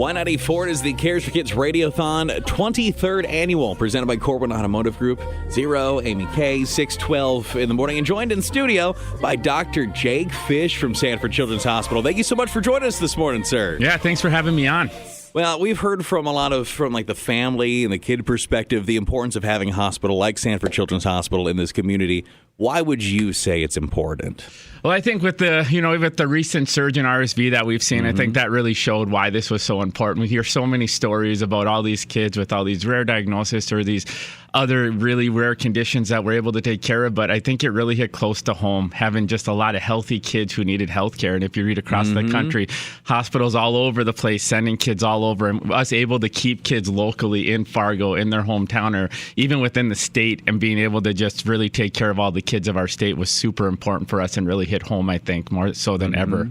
Y94 is the Cares for Kids Radiothon 23rd Annual, presented by Corbin Automotive Group. Zero, Amy K, 612 in the morning, and joined in studio by Dr. Jake Fish from Sanford Children's Hospital. Thank you so much for joining us this morning, sir. Yeah, thanks for having me on. Well, we've heard from the family and the kid perspective, the importance of having a hospital like Sanford Children's Hospital in this community. Why would you say it's important? Well, I think with the recent surge in RSV that we've seen, I think that really showed why this was so important. We hear so many stories about all these kids with all these rare diagnoses or these other really rare conditions that we're able to take care of. But I think it really hit close to home, having just a lot of healthy kids who needed health care. And if you read across the country, hospitals all over the place, sending kids all over, and us able to keep kids locally in Fargo, in their hometown, or even within the state, and being able to just really take care of all the kids of our state was super important for us and really hit home, I think, more so than ever.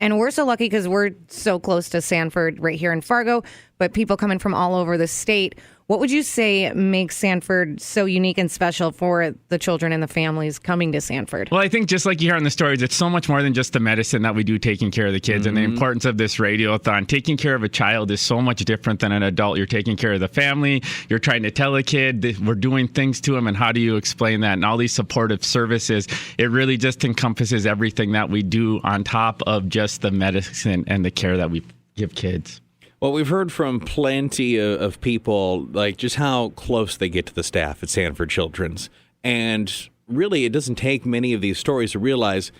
And we're so lucky because we're so close to Sanford right here in Fargo, but people coming from all over the state. What would you say makes Sanford so unique and special for the children and the families coming to Sanford? Well, I think just like you hear in the stories, it's so much more than just the medicine that we do taking care of the kids and the importance of this radiothon. Taking care of a child is so much different than an adult. You're taking care of the family. You're trying to tell a kid that we're doing things to them, and how do you explain that? And all these supportive services, it really just encompasses everything that we do on top of just the medicine and the care that we give kids. Well, we've heard from plenty of people, like just how close they get to the staff at Sanford Children's. And really, it doesn't take many of these stories to realize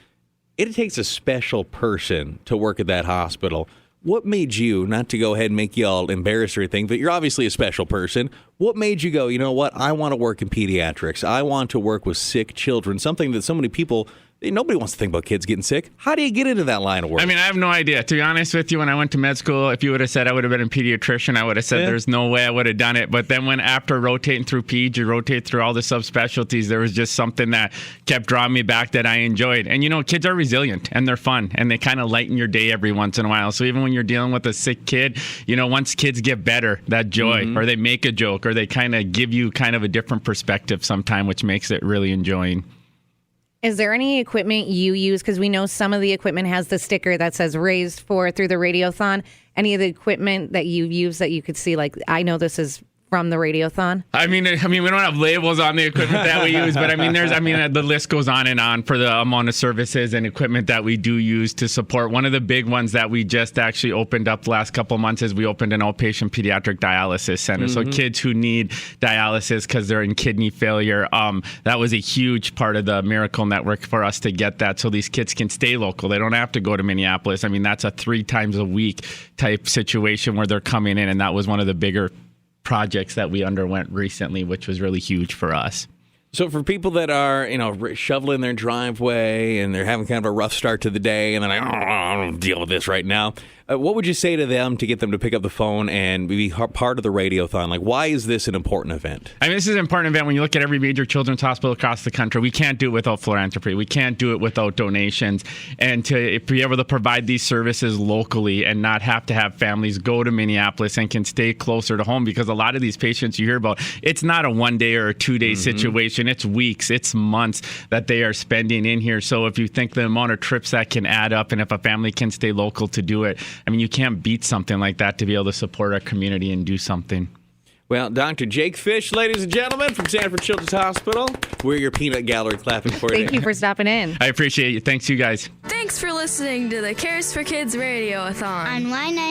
it takes a special person to work at that hospital. What made you, not to go ahead and make you all embarrassed or anything, but you're obviously a special person. What made you go, you know what, I want to work in pediatrics. I want to work with sick children, something that so many people... Nobody wants to think about kids getting sick. How do you get into that line of work? I mean, I have no idea. To be honest with you, when I went to med school, if you would have said I would have been a pediatrician, I would have said there's no way I would have done it. But then after rotating through peds, you rotate through all the subspecialties, there was just something that kept drawing me back that I enjoyed. And, kids are resilient and they're fun and they kind of lighten your day every once in a while. So even when you're dealing with a sick kid, once kids get better, that joy, or they make a joke, or they kind of give you kind of a different perspective sometime, which makes it really enjoying. Is there any equipment you use? Because we know some of the equipment has the sticker that says raised for through the Radiothon. Any of the equipment that you use that you could see, like, I know this is from the Radiothon? I mean, we don't have labels on the equipment that we use, but the list goes on and on for the amount of services and equipment that we do use to support. One of the big ones that we just actually opened up the last couple of months is we opened an outpatient pediatric dialysis center. So kids who need dialysis because they're in kidney failure, that was a huge part of the Miracle Network for us to get that so these kids can stay local. They don't have to go to Minneapolis. I mean, that's a 3 times a week type situation where they're coming in, and that was one of the bigger projects that we underwent recently, which was really huge for us. So for people that are, shoveling their driveway and they're having kind of a rough start to the day and they're like, I don't deal with this right now, what would you say to them to get them to pick up the phone and be part of the Radiothon? Like, why is this an important event? I mean, this is an important event when you look at every major children's hospital across the country. We can't do it without philanthropy. We can't do it without donations. And to be able to provide these services locally and not have to have families go to Minneapolis and can stay closer to home, because a lot of these patients you hear about, it's not a 1-day or a 2-day situation. It's weeks, it's months that they are spending in here. So if you think the amount of trips that can add up, and if a family can stay local to do it, I mean, you can't beat something like that to be able to support our community and do something. Well, Dr. Jake Fish, ladies and gentlemen, from Sanford Children's Hospital. We're your peanut gallery clapping for you. Thank you for stopping in. I appreciate you. Thanks, you guys. Thanks for listening to the Cares for Kids Radiothon on Y9.